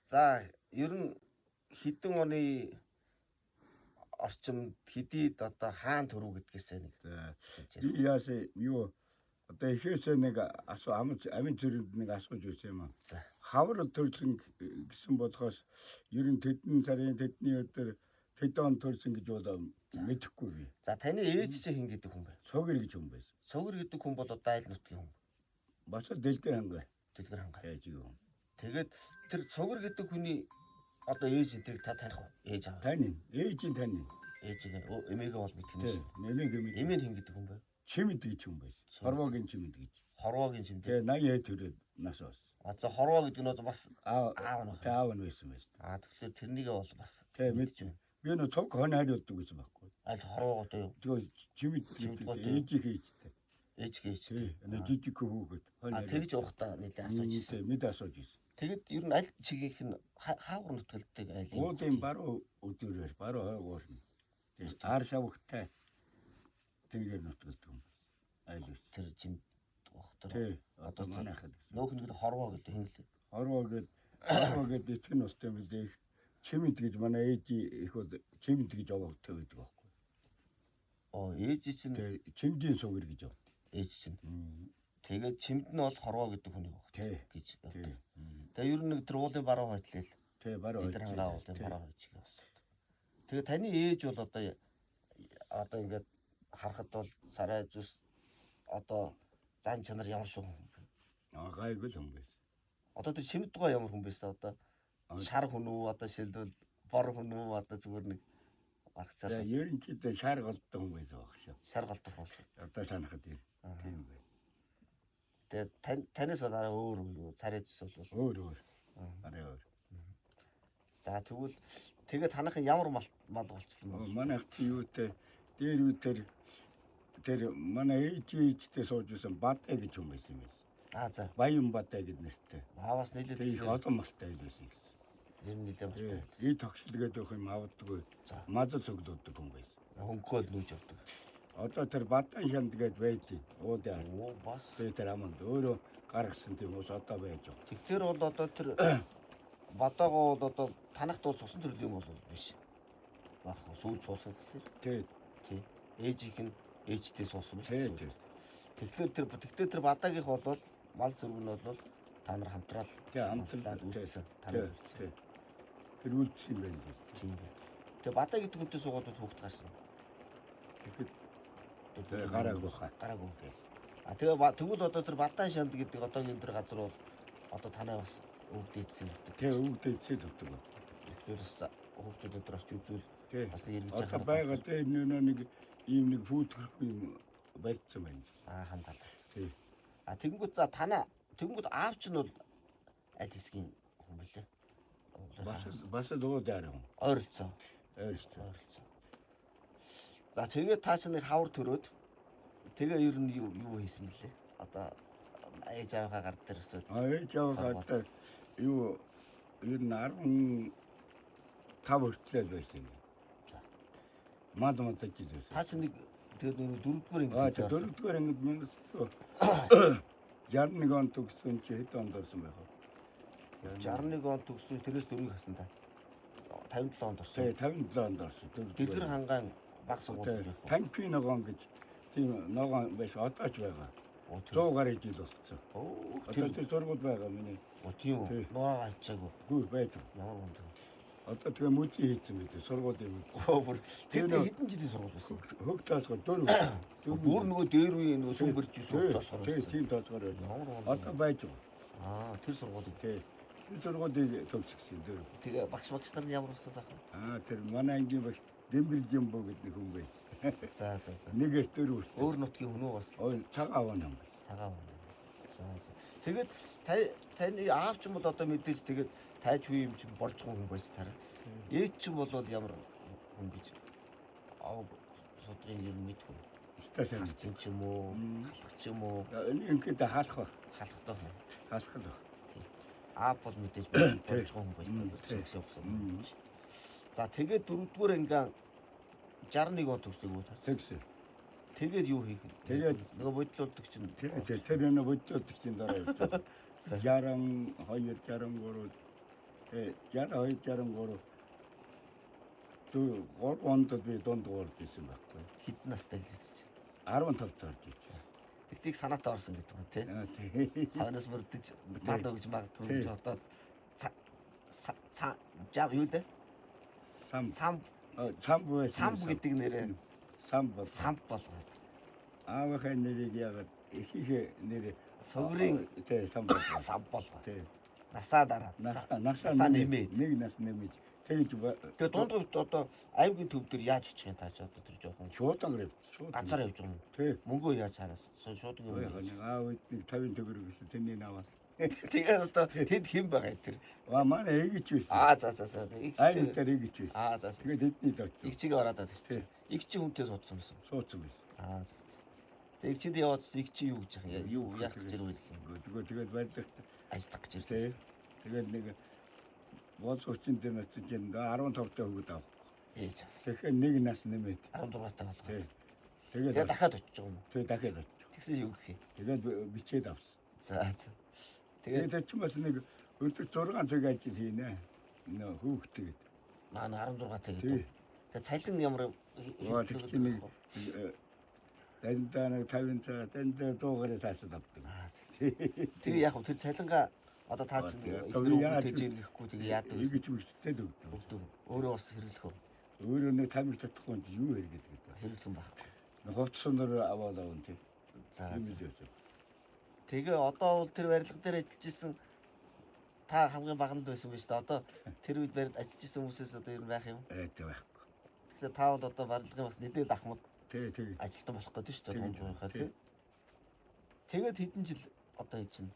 За ер нь хэдэн оны орчимд хэдийд одоо хаан төрөв гэдгээсээ нэг. Яас юу одоо ихээсээ нэг амын зэрэнд нэг асууж байсан юм аа. За. Хавар төрсөн гэсэн болохоос ер нь тэдний сарын тэдний өдөр тэдэн төрсөн гэж болоо мэдэхгүй би. За таны ээж чинь хин гэдэг хүн бэ? Согэр гэж хүн байсан. Согэр гэдэг хүн бол одоо айл нутгийн хүн. Бас дэлгэр хангай. Дэлгэр хангай. Тэгэж юм. Тэгээд тэр согэр гэдэг хүний одоо ээж энтрийг та таних уу? Ээж аав. Тань. Ээжийн тань. Ээжийг эмээгээ бол мэдэх юм шүү. Эмээг Эмээ хин гэдэг хүн бэ? Чимэд гэж хүн байсан. Хорвогийн чимэд гэж. Хорвогийн чимд. Тэгээ 80 төрөөд нас бас. За хорвоо гэдэг нь бас аав нь. Аав нь байсан байсан. Тэгэхээр тэрнийг бол бас мэдэж байна. Би нөө цог хонь хариулдаг гэсэн байхгүй. Аль хорвоогоо юу? Тэгээ чимэд ээжийг хийжтэй. Ээж хийж. Жижиг хүүхэд. Тэгж ухтаа нэлээ асууж ирсэн. Мэд асууж ирсэн. Тэгэд ер нь аль чигийнх нь хаагур нутгалдаг айл юм. Уудын баруун өдөрөөр баруун хойгоор нь. Тэгээд ар шавхтай тэргээр нутгалдаг юм. Айл тэр чимд ухтар. Одоо манайхад нөөх нь хорвоо гэдэг хин л. Хорвоо гэдэг эцэг нь устай мэлээ. Чимэд гэж манай ээж их бол чимэд гэж овогтой байдаг байхгүй. Ээж чинь чимдийн согэр гэж авдаг. Ээж чинь. Тэгээд чимд нь бол хорвоо гэдэг хүний баг гэж явдаг. Тэгээ ер нь нэг тэр уулын баруун хойтлол. Баруун хойтлол уулын баруун хойчиг явсан. Тэгээ таны ээж бол одоо ингээд харахад бол сарай зүс одоо зан чанар ямар шүү хүн бэ? Гайгүй л хүн байсан. Одоо тэр чимд дугаа ямар хүн байсан одоо шар хүн үү одоо шилдвэл бор хүн үү одоо зүгээр нэг аргацаа. Ерөнхийдөө шар голддог хүн байсан баг шүү. Шар голддог хүн. Одоо санахад тийм бай. Тэгээ танаас бол арай өөр юу? Царай зүс бол өөр. Арай өөр. За тэгвэл тэгээ танахын ямар мал болчихлоо юм бэ? Манайх юутэй дээр үтер тэр манай ээжтэй сууж байсан Батай гэж хүн байсан юм байна. За. Баян Батай гэдэг нэртэй. Бас нийлээд их олон мастай байсан. Ер нь нэлээд мастай. Ий тогшлгээд өгөх юм авдаггүй. Мадад цогдодог хүн байсан. Хөнгөөл нүүж авдаг. Одоо тэр Батай шанд гээд байдیں۔ Уудаа. Бас тэр аманд өөрөө гаргасан тийм ус одоо байж байгаа. Тэгэхээр бол одоо тэр Бадаагаа бол одоо танахт бол цусан төрөл юм бол биш. Баах сүүл цуусан гэхэлэр. Тий. Ээжийнх нь ээжтэй суусан биш. Тэгэхээр тэр Бадаагийнх бол мал сөргөн бол та нар хамтраал. Хамтраад үлдсэн. Та нар үлдсэн. Тэр үлдсэн юм байна. Тийм. Тэгээ Бадаа гэдэг хүнтэй суугаад хүүхд гарсан. Тэгэхээр гараагүй. Тэгээ тэгвэл одоо тэр Бадаа шанд гэдэг одоогийн тэр газар бол одоо танай бас өвдөөдсөн гэдэг. Тэгээ өвдөөдсөн гэдэг. Ихнээс хүүхдүүд өдрөөс үзүүл бас эргэж байгаа. Одоо байгаа дээр нэг ийм нэг фүүтгэх юм барьсан байна. Хамгаалалт. Тий. Тэгэнгүүт за тэгэнгүүт аав ч нь бол аль хэсгийн хүн бэлээ? Бас дуудаар хүн. Ойролцоо. За тэгээд тааш нэг хавар төрөөд тэгээ ер нь юу хийсэн бэлээ? Одоо ээж аавынхаа гар дээр өсөд. Ээж аавынхаа гар дээр юу ер нь 15 хүртэл байсан юм. За. Мад гэж байсан. Таач нэг тэгээд нэг 4-р ангид. 4-р ангид 61 он төгссөн чи хэд онд орсон байх вэ? 61 он төгссөн тэрээс 4-ийг хасан та. 57 онд орсон. 57 онд орсон. Дэлгэр хангаан баг сургууль. Танки ногоон гэж тийм ногоон биш одоо ч байгаа. 100 гаруй жил болсон. Одоо тэр сургууль байгаа миний. Тийм үү. Нуураа ачаагүй. Гүү байдаг. Ямар гонд. Одоо тэгээ мөдий хийсэн мэт сургуулийн бүр тэр хэдэн жилийн сургууль байсан? Хөг таасгаар 4. Бүр нөгөө дээр үе нөгөө сүмбэрч сүмбэр таасгаар. Тийм таасгаар байна. Одоо байж байгаа. Тэр сургууль. Тэр сургуулийг төгссөн дээр. Тэгээ багш нар ямар устай таах вэ? Тэр манай ангийн багш Дэмбэрлийн боо гэдэг хүн бай. За. Нэгээс 4. Өөр нутгийн хүн үү бас? Цагаав юм. За. Тэгээд таны аав ч юм бол одоо мэдээж тэгээд тайж хүү юм чинь борж хүн байж таараа. Ээж чинь бол ямар хүн гэж аав содрын юм мэдгүй. Стасан ч юм уу, халах ч юм уу. Ингээд халах ба. Халахтай хүн. Халах л. Тийм. Аав бол мэдээж борж хүн байж таараа. За тэгээд 4-р анги 61 он төгсдөг үү та? Тэгсэн. Тэгээд юу хийх вэ? Тэгээд нөгөө бодлуулдаг чинь. Тэр нэг бодлуулдаг чинь дараа явж. 62, 63 62 63 3 онд би дунд орж ирсэн байхгүй. Хэдэн настай гэлээ чи? 15 таарч ирсэн. Тэгтийг санаатаа орсон гэдэг юм тий. Тийм. Ханаас мөрдөж мал өгж магадгүй гэж бодоод жав юу дээ? Сам гэдэг нэрээ сам болгоод. Аавынхаа нэрийг яагаад ихийнхээ нэрээ Согрын сам болгоод. Тийм. Насаа дараа. Насаа нэмээд нэг нас нэмээд тэгж Тэгээ дунд үед одоо аймгийн төв дээр яаж очих юм тааж одоо тэр жоохон шуудан гэрээ шууд ганцаар явж байгаа юм. Тийм. Мөнгөө яаж хараас шууд юм. Аав нэг 50 төгрөг гэсэн тэний наваад. Тэгээд одоо тэнд хэн байгаа тэр? Манай эгч байсан. За. Айн дээр эгч байсан. За. Тэгээд тэдний дочсон. Иг чигээ ороод байгаа шүү. Иг чи хүнтэй суудсан байсан. Суудсан байсан. За. Тэгээд чинд яваад иг чи юу гэж яах юу яах гэж ирвэл гэх юм. Тэгээд байдлах Ажиллах гэж ирлээ. Тэгээд нэг боос хүчин дээр нь чинь 15 та хөгд авах. Ээж. Тэгэхээр нэг нас нэмээд 16 таа болгоо. Тэгээд дахиад очиж байгаа юм. Тэгээд дахиад очиж. Тэгсэн юу гэх юм. Тэгээд бичээд авсан. За. Тэгээд ч бас нэг өдөр 6 цаг ажил хийнэ. Нөө хүүхдээ. Манай 16 таа гэдэг. Тэгээд цалин ямар тэгчих нэг дандаа нэг 50 цаг дандаа дуугараа таасаад авдаг. Тэгээ яг тэр цалингаа одоо таа чинь тэгж ирэхгүй тэгээ яадаг вэ? Ингэж мэгчтэй дөгдөв. Өөрөө бас хэрэглэх үү? Өөрөө нэг тамиг чадахгүй юу хэрэгэдэг гэдэг. Хэрэглэх юм байхгүй. Хувцсанаар аваад аван тий. За. Тэгээ одоо бол тэр барилга дээр ажиллаж исэн та хамгийн бага нь байсан биз дээ. Одоо тэр үед барилд ажиллаж исэн хүмүүсээс одоо ер нь байх юм? Тэ байхгүй. Тэгэхээр та бол одоо барилгын бас нэдэд ахмад тий. ажилтан болох гэдэг шүү дээ. Томжоохоо тий. Тэгээд хэдэн жил одоо энэ чинь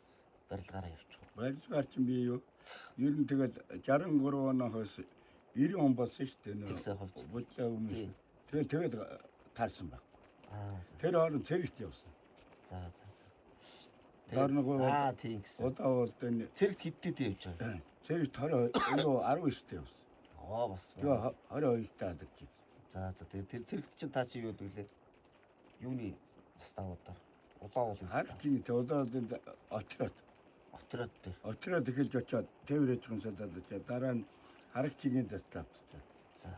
барилгаараа явчих. Барилгаар чинь би юу? Ер нь тэгээд 63 оноос 90 он болсон шүү дээ. Тэгсээ хувьд. Буцаа өмнө. Тэгээд таарсан баг. Тэр хооронд цэрэгт явсан. За. Тийм гэсэн. Удаа бол энэ цэрэгт хэдтэй явж байгаа. Цэрэгт 19-т явсан. Бас. Тэгээ 22-т адаг чи. За. Тэгээд тэр цэрэгт чинь та чи юу гэвэл юуны заставуудаар улаан уул юм. Харчин тэ удаад энэ отроод дээр. Отроод эхэлж очиод тээврэж гонсодод дараа нь харагчгийн застав. За.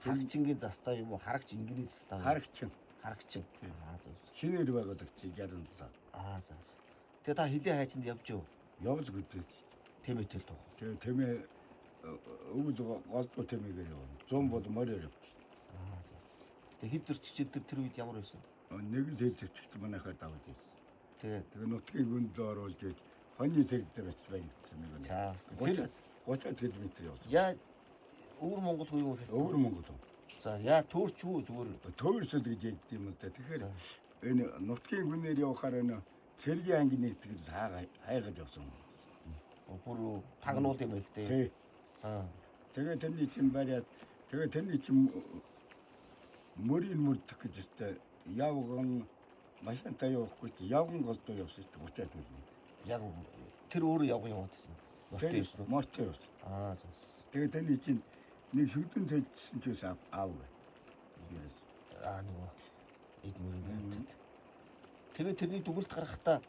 Харагчгийн застав юм уу? Харагч ингийн застав. Харагчин. Шинээр байгаад чи 67. За. Тэгээ та хилээ хайчинд явж юу? Явж гэдэг. Тэмээтэл тоо. Тэгээ тэмээ өвд голдуу тэмээгээр явна. 100 бол мороор явж. За. Тэгээ хил зөрчиж тэр үед ямар байсан? Нэг л хил зөрчигт манайхаар давж ирсэн. Тэгээ нутгийн гүнд оруулж иж хоньны цэг дээр очиж байгдсан нэг. Тэр 30 км явсан. Яа өвөр Монгол хөө юу вэ? Өвөр Монгол. За яа төөрч юу зүгээр төөрсөд гэж яддаг юм л да. Тэгэхээр энэ нутгийн гүнээр явахаар энэ цэргийн анги нэгтгэл хайгаж явсан. Бүр тагнууд юм их дээ. Тий. Тэгээ тэрний чинь бариад тэгээ тэрний чинь мөрийн мөрдөх гэж өстэй явган машинтай явахгүй чи явган голдуу явсан чи 30 км. Яг тэр өөрөө явган явуулсан. Мортой явсан. За. Тэгээ тэрний чинь нэг шүдэн төжсөн ч бас аав. Нөгөө эдмэрэн. Тэгээ тэрний дүгэлт гаргахтаа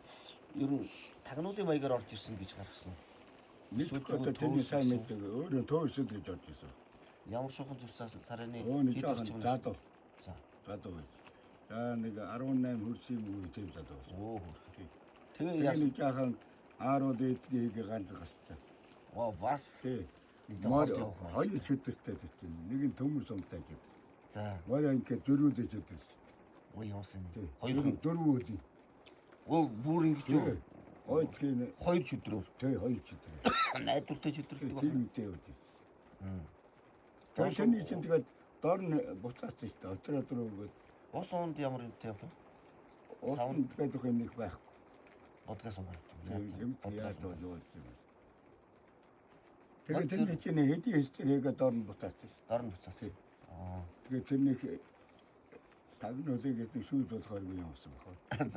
ер нь тагнуулын маягаар орж ирсэн гэж гаргасан. Нэг одоо тэрний сайн мэддэг өөрөө төөрсөд гэж орж ирсэн. Ямар шохон зүсээс царайны хэд орчим задуу. Задуу. За нэг 18 хөрсийн үе тийм задуу. Тэгээ яг нэг жаахан аарууд эдгийг ганц гасцсан. Бас. Тий. Хоёр шүдэртэй тийм. Нэг нь төмөр сумтай гэдэг. За. Морь ингээд зөрүүлж өгдөг. Явсан. Хоёр дөрвөн үйл. Бүр ингэж юу? Тийм. Хоёр шүдрөөр. Тий, хоёр шүдрөөр. Найдвартай шүдрэлдэг байна. Тийм үтэй үү. Тэгээд чинь тэгээд дор нь буцаач шүү дээ. Отроо дөрөв. Ус унд ямар юмтай явах вэ? Саунд гэдэг юм их байхгүй. Бодгоос юм байна. Тийм яаж болж юм. Тэгээд тэрний чинь хэдий хэстэйгээ дор нь буцаач. Дор нь буцаач. Тэгээд тэрний тагнуулыг гэсэн шүүд болохоор би юмсан байна.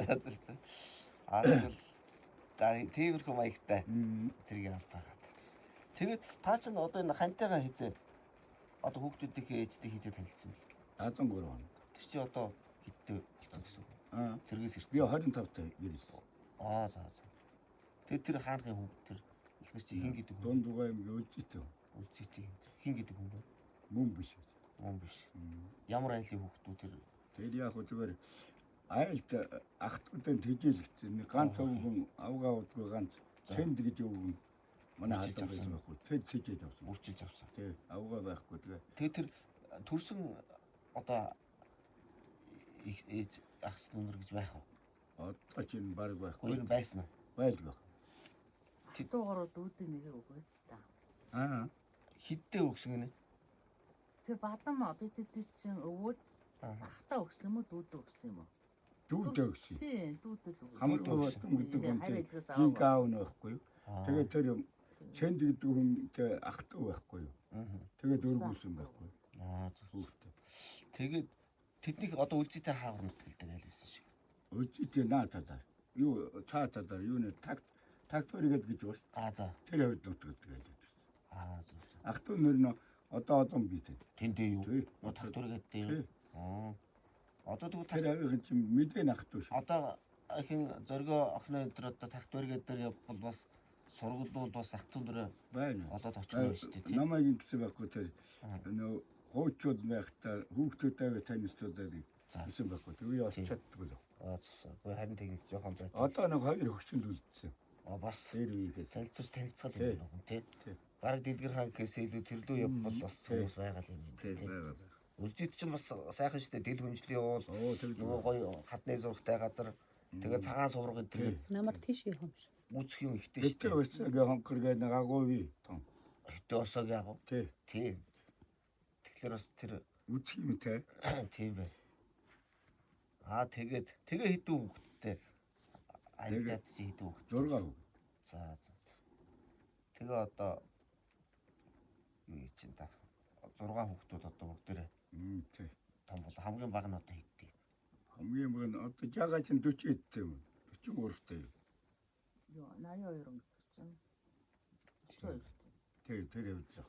За. Тиймэрхүү маягтай зэрэг авах байгаад. Тэгээд та чинь одоо энэ хантайгаа хийзээ одоо хүүхдүүдийнхээ ээжтэй хийзээ танилцсан бэл. 13 он. Тэр чи одоо хэдтэй болсон гэсэн үг. Би Зэрэгээс ирсэн. 25 таа ирсэн. За. Тэгээд тэр хаанхын хүүхд тэр нар чи хин гэдэг хүн. Дундуугаа юм өлзөйтэй. Үлзийтэй хин гэдэг хүн бэ? Мөн биш. Мөн биш. Ямар айлын хүүхдүүд тэр Тэр яг хөө зүгээр айлт ахтуудын тэжээлэгдсэн. Ганц өвгөн авгаа удгүй ганц цэнд гэж өвгөн манай хаалт байсан байхгүй. Тэр цэжээд авсан. үрчилж авсан. Тий, авгаа байхгүй. Тэгээ тэр төрсөн одоо ээж ахс нүнэр гэж байх уу? Одоо чинь баг байхгүй. Хоёр байсан уу? Байлгүй. Хатуугаар дүүдийн нэгэ өгөөц та. Хиддээ өгсөн гинэ. Тэр бадам бид чинь өвөөд ахтаа өгсөн юм уу дүүдээ өгсөн юм уу? Дүүдээ өгсөн. Тий, дүүдэл өгсөн. Хамруу батам гэдэг хүн Хариалгаас тийм гаав нь байхгүй юу? Тэгээд тэр цэнд гэдэг хүн ахтуу байхгүй юу? Тэгээд өргүүлсэн байхгүй. Хүүхдээ. Тэгээд тэднийг одоо үлзийтэй хаагар нутгалдаг айл байсан шиг. Үлзийтэй наатадаар. Юу цаатадаар юу нэ такторигэд гэж байна. За. Тэр хавьд нутгалдаг айл. Зөв. Ахтуу нэр нь одоо битэй. Тэндээ юу? Тий. Тактургээд дээ. Одоо тэгвэл Тэр хавийн чинь мэдэн ахтуу шүү. одоо хин зоргоо охины өдөр одоо тактургээд дээр явбал бас сургуулиуд бас ахтун дээр Байна. олоод очих юм шүү дээ тий. Намайг ингэсэн байхгүй тэр нөө хуучууд байхдаа хүүхдүүдтэй танилцуулаад гэсэн байхгүй. Тэгээ яаж чаддгүй л. Зөв. Харин тэгээд жоохон зай. Одоо нэг хоёр хөгшил үлдсэн. Бас Тэр үеигээ танилцал юм байна тий. Бараг дэлгэр хаан гэхээс илүү тэрлүү явбал бас хүмүүс байгаа юм тий. байгаа. Үлзийд чинь бас сайхан шүү дээ. Дэл хүнжлийн уул. Нөгөө гоё хадны зургтай газар. Тэгээ цагаан сувраг энэ Намар тийш явах юм шиг. үүсэх юм ихтэй шүү Гэтэ өсөг хонхоргээд нэг агууви том. Ихтэй осог яг уу. Тий. Тэгэхээр бас тэр Үсэх юм те. тийм бай. Тэгээд хэдэн хүүхэдтэй айлаад чи хэдэн хүүхэд? 6 хүүхэд. За. Тэгээ одоо юу чинь та 6 хүүхдүүд одоо бүгдээрээ Тий. том бол хамгийн бага нь одоо хэдтэй. Хамгийн баг нь одоо жагаа чинь 40 эдтэй юм. 43-тэй. Юу 82 өнгөт чинь. 42. Тий, тэр явуулсан.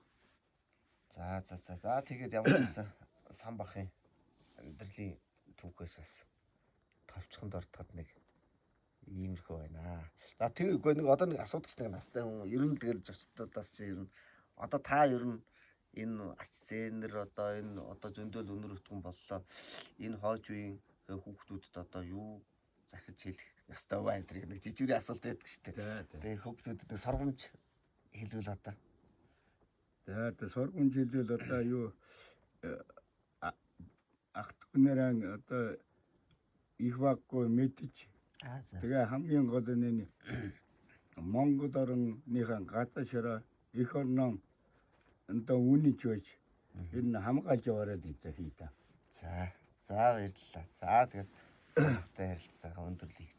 За тэгээд ямар ч байсан сан бахын амьдралын түүхээс бас товчхонд ортоход нэг иймэрхүү байна. За тэгэхгүй нэг одоо нэг асуудаг ч нэг настай хүн ер нь тэгэл зочдоодаас чи ер нь одоо та ер нь энэ ач зээнэр одоо энэ одоо зөндөөл өнөр өтгөн боллоо. Энэ хойч үеийн хүүхдүүдэд одоо юу захиж хэлэх ёстой вэ гэдэг нэг жижигрийн асуулт байдаг шүү дээ. Тэгээ хүүхдүүдэд сургамж хэлвэл одоо За сургамж хэлвэл одоо юу ахтунараа одоо их баггүй мэдчих. Тэгээ хамгийн гол нь Монгол орныхаа газар ширээ их орноо энэ үнэнч байж энэ хамгаалж яваарай гэж хийдэ. За баярлалаа. За тэгээс та ярилцсан өндөрлөе.